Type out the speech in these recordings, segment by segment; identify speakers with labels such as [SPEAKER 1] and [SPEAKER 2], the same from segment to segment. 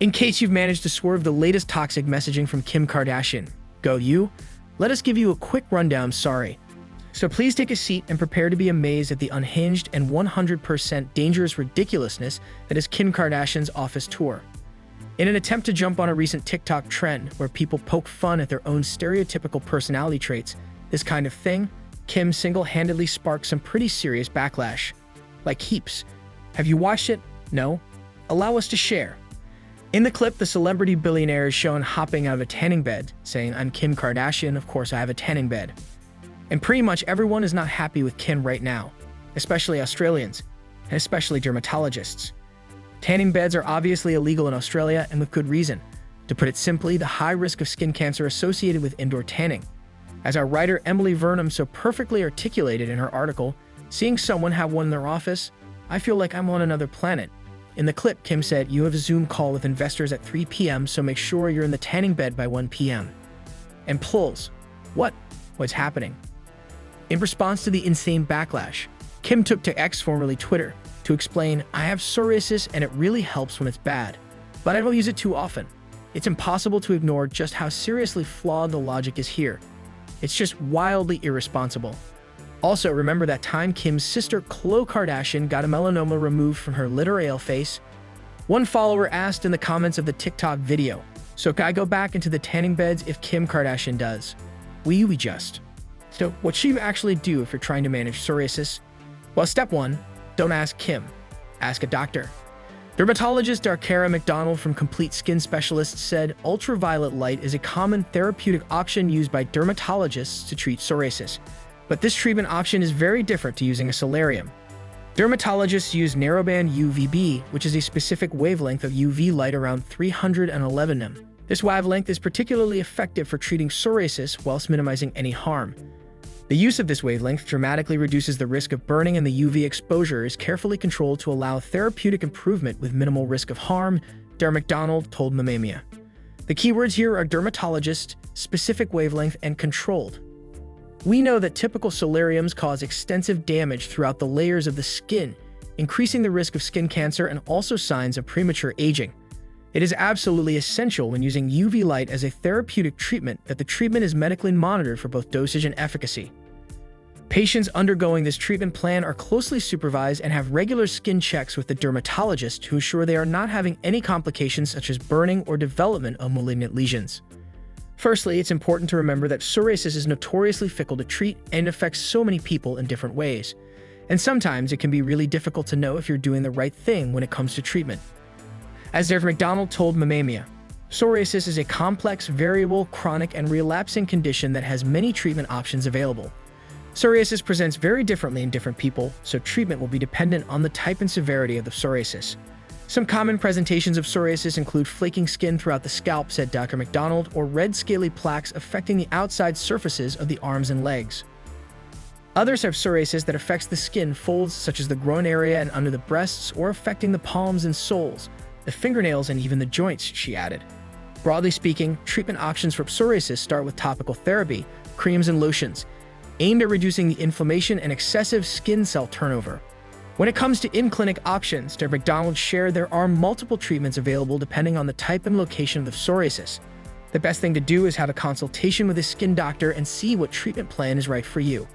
[SPEAKER 1] In case you've managed to swerve the latest toxic messaging from Kim Kardashian, go you, let us give you a quick rundown, sorry. So please take a seat and prepare to be amazed at the unhinged and 100% dangerous ridiculousness that is Kim Kardashian's office tour. In an attempt to jump on a recent TikTok trend where people poke fun at their own stereotypical personality traits, this kind of thing, Kim single-handedly sparked some pretty serious backlash. Like heaps. Have you watched it? No? Allow us to share. In the clip, the celebrity billionaire is shown hopping out of a tanning bed, saying, "I'm Kim Kardashian, of course I have a tanning bed." And pretty much everyone is not happy with Kim right now, especially Australians, and especially dermatologists. Tanning beds are obviously illegal in Australia, and with good reason. To put it simply, the high risk of skin cancer associated with indoor tanning. As our writer Emily Vernham so perfectly articulated in her article, "Seeing someone have one in their office, I feel like I'm on another planet." In the clip, Kim said, "You have a Zoom call with investors at 3 p.m., so make sure you're in the tanning bed by 1 p.m. And plulls. What? What's happening? In response to the insane backlash, Kim took to X, formerly Twitter, to explain, "I have psoriasis and it really helps when it's bad, but I don't use it too often. It's impossible to ignore just how seriously flawed the logic is here. It's just wildly irresponsible." Also, remember that time Kim's sister Khloe Kardashian got a melanoma removed from her literal face? One follower asked in the comments of the TikTok video, "So can I go back into the tanning beds if Kim Kardashian does? We just." So what should you actually do if you're trying to manage psoriasis? Well, step 1, don't ask Kim. Ask a doctor. Dermatologist Darkara McDonald from Complete Skin Specialists said ultraviolet light is a common therapeutic option used by dermatologists to treat psoriasis. But this treatment option is very different to using a solarium. Dermatologists use narrowband UVB, which is a specific wavelength of UV light around 311 nm. This wavelength is particularly effective for treating psoriasis whilst minimizing any harm. The use of this wavelength dramatically reduces the risk of burning, and the UV exposure is carefully controlled to allow therapeutic improvement with minimal risk of harm, Dr. McDonald told Mamamia. The keywords here are dermatologist, specific wavelength, and controlled. We know that typical solariums cause extensive damage throughout the layers of the skin, increasing the risk of skin cancer and also signs of premature aging. It is absolutely essential when using UV light as a therapeutic treatment that the treatment is medically monitored for both dosage and efficacy. Patients undergoing this treatment plan are closely supervised and have regular skin checks with the dermatologist to ensure they are not having any complications such as burning or development of malignant lesions. Firstly, it's important to remember that psoriasis is notoriously fickle to treat and affects so many people in different ways. And sometimes it can be really difficult to know if you're doing the right thing when it comes to treatment. As Dr. McDonald told Mamamia, psoriasis is a complex, variable, chronic, and relapsing condition that has many treatment options available. Psoriasis presents very differently in different people, so treatment will be dependent on the type and severity of the psoriasis. Some common presentations of psoriasis include flaking skin throughout the scalp, said Dr. McDonald, or red scaly plaques affecting the outside surfaces of the arms and legs. Others have psoriasis that affects the skin folds such as the groin area and under the breasts, or affecting the palms and soles, the fingernails, and even the joints, she added. Broadly speaking, treatment options for psoriasis start with topical therapy, creams and lotions, aimed at reducing the inflammation and excessive skin cell turnover. When it comes to in-clinic options, Dr. McDonald shared there are multiple treatments available depending on the type and location of the psoriasis. The best thing to do is have a consultation with a skin doctor and see what treatment plan is right for you.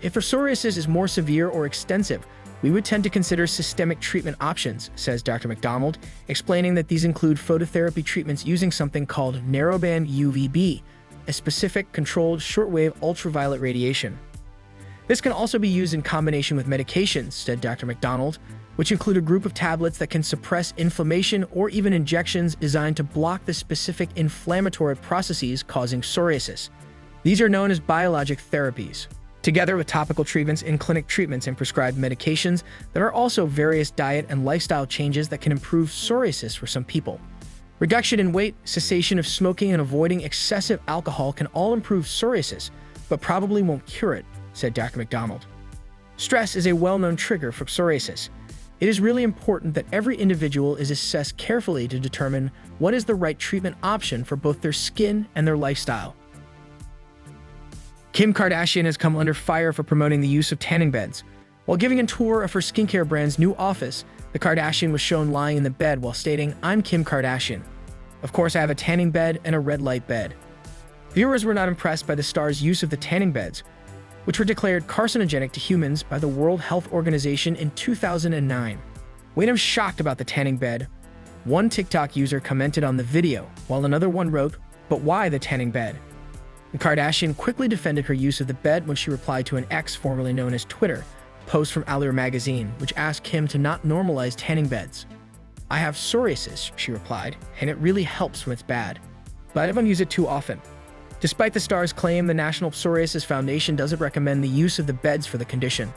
[SPEAKER 1] If the psoriasis is more severe or extensive, we would tend to consider systemic treatment options, says Dr. McDonald, explaining that these include phototherapy treatments using something called narrowband UVB, a specific, controlled, shortwave ultraviolet radiation. This can also be used in combination with medications, said Dr. McDonald, which include a group of tablets that can suppress inflammation or even injections designed to block the specific inflammatory processes causing psoriasis. These are known as biologic therapies. Together with topical treatments, in-clinic treatments, and prescribed medications, there are also various diet and lifestyle changes that can improve psoriasis for some people. Reduction in weight, cessation of smoking, and avoiding excessive alcohol can all improve psoriasis, but probably won't cure it, said Dr. McDonald. Stress is a well-known trigger for psoriasis. It is really important that every individual is assessed carefully to determine what is the right treatment option for both their skin and their lifestyle. Kim Kardashian has come under fire for promoting the use of tanning beds. While giving a tour of her skincare brand's new office, The Kardashian was shown lying in the bed while stating, "I'm Kim Kardashian. Of course, I have a tanning bed and a red light bed." Viewers were not impressed by the star's use of the tanning beds, which were declared carcinogenic to humans by the World Health Organization in 2009. "Wait, I'm shocked about the tanning bed." One TikTok user commented on the video, while another one wrote, "But why the tanning bed?" The Kardashian quickly defended her use of the bed when she replied to an X, formerly known as Twitter, post from Allure magazine, which asked Kim to not normalize tanning beds. "I have psoriasis," she replied, "and it really helps when it's bad. But I don't use it too often." Despite the star's claim, the National Psoriasis Foundation doesn't recommend the use of the beds for the condition.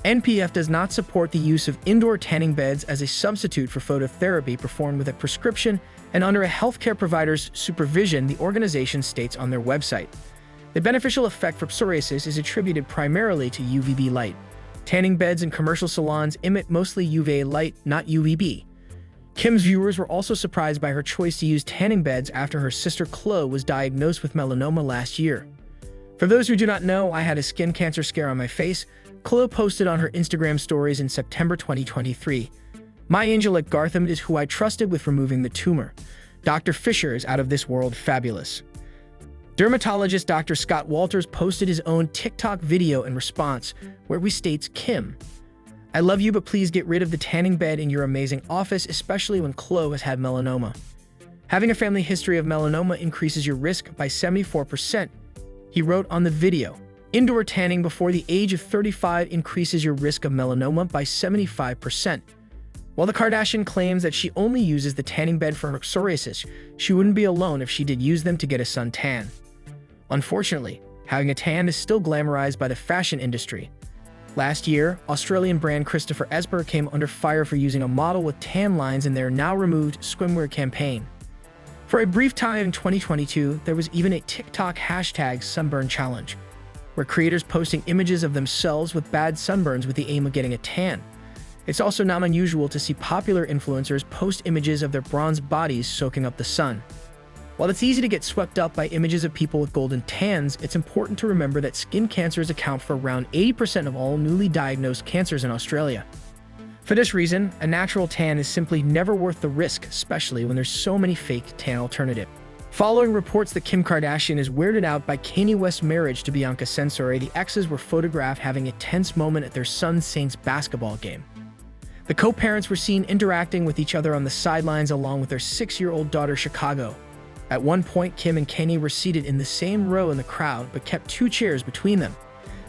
[SPEAKER 1] NPF does not support the use of indoor tanning beds as a substitute for phototherapy performed with a prescription and under a healthcare provider's supervision, the organization states on their website. The beneficial effect for psoriasis is attributed primarily to UVB light. Tanning beds in commercial salons emit mostly UVA light, not UVB. Kim's viewers were also surprised by her choice to use tanning beds after her sister Khloe was diagnosed with melanoma last year. "For those who do not know, I had a skin cancer scare on my face," Khloe posted on her Instagram stories in September 2023. "My angel at Gartham is who I trusted with removing the tumor. Dr. Fisher is out of this world fabulous." Dermatologist Dr. Scott Walters posted his own TikTok video in response, where he states, "Kim, I love you, but please get rid of the tanning bed in your amazing office, especially when Khloe has had melanoma. Having a family history of melanoma increases your risk by 74%. He wrote on the video. "Indoor tanning before the age of 35 increases your risk of melanoma by 75%. While the Kardashian claims that she only uses the tanning bed for her psoriasis, she wouldn't be alone if she did use them to get a suntan. Unfortunately, having a tan is still glamorized by the fashion industry. Last year, Australian brand Christopher Esber came under fire for using a model with tan lines in their now-removed swimwear campaign. For a brief time in 2022, there was even a TikTok hashtag sunburn challenge, where creators posting images of themselves with bad sunburns with the aim of getting a tan. It's also not unusual to see popular influencers post images of their bronzed bodies soaking up the sun. While it's easy to get swept up by images of people with golden tans, it's important to remember that skin cancers account for around 80% of all newly diagnosed cancers in Australia. For this reason, a natural tan is simply never worth the risk, especially when there's so many fake tan alternatives. Following reports that Kim Kardashian is weirded out by Kanye West's marriage to Bianca Censori, the exes were photographed having a tense moment at their son's Saints basketball game. The co-parents were seen interacting with each other on the sidelines along with their 6-year-old daughter, Chicago. At one point, Kim and Kanye were seated in the same row in the crowd, but kept 2 chairs between them.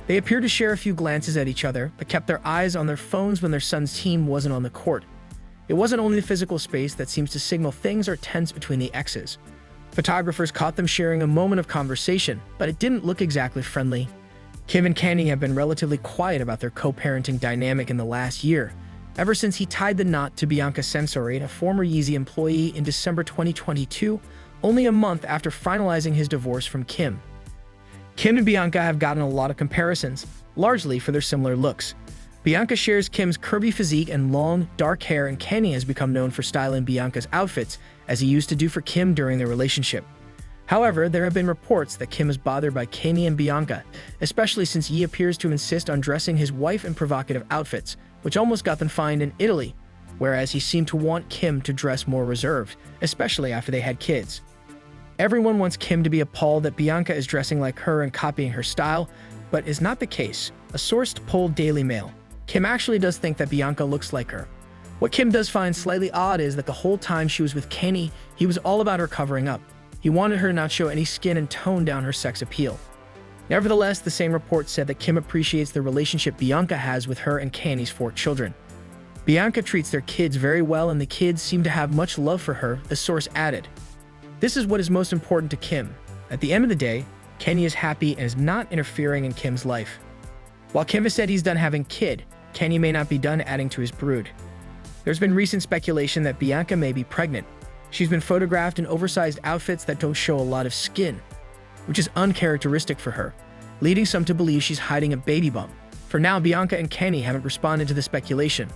[SPEAKER 1] They appeared to share a few glances at each other, but kept their eyes on their phones when their son's team wasn't on the court. It wasn't only the physical space that seems to signal things are tense between the exes. Photographers caught them sharing a moment of conversation, but it didn't look exactly friendly. Kim and Kanye have been relatively quiet about their co-parenting dynamic in the last year, ever since he tied the knot to Bianca Censori, a former Yeezy employee, in December 2022, only a month after finalizing his divorce from Kim. Kim and Bianca have gotten a lot of comparisons, largely for their similar looks. Bianca shares Kim's curvy physique and long, dark hair, and Kanye has become known for styling Bianca's outfits, as he used to do for Kim during their relationship. However, there have been reports that Kim is bothered by Kanye and Bianca, especially since Ye appears to insist on dressing his wife in provocative outfits, which almost got them fined in Italy, whereas he seemed to want Kim to dress more reserved, especially after they had kids. Everyone wants Kim to be appalled that Bianca is dressing like her and copying her style, but is not the case. A source told Daily Mail, Kim actually does think that Bianca looks like her. What Kim does find slightly odd is that the whole time she was with Kanye, he was all about her covering up. He wanted her to not show any skin and tone down her sex appeal. Nevertheless, the same report said that Kim appreciates the relationship Bianca has with her and Kanye's 4 children. Bianca treats their kids very well and the kids seem to have much love for her, the source added. This is what is most important to Kim. At the end of the day, Kanye is happy and is not interfering in Kim's life. While Kim has said he's done having kid, Kanye may not be done adding to his brood. There's been recent speculation that Bianca may be pregnant. She's been photographed in oversized outfits that don't show a lot of skin, which is uncharacteristic for her, leading some to believe she's hiding a baby bump. For now, Bianca and Kanye haven't responded to the speculation.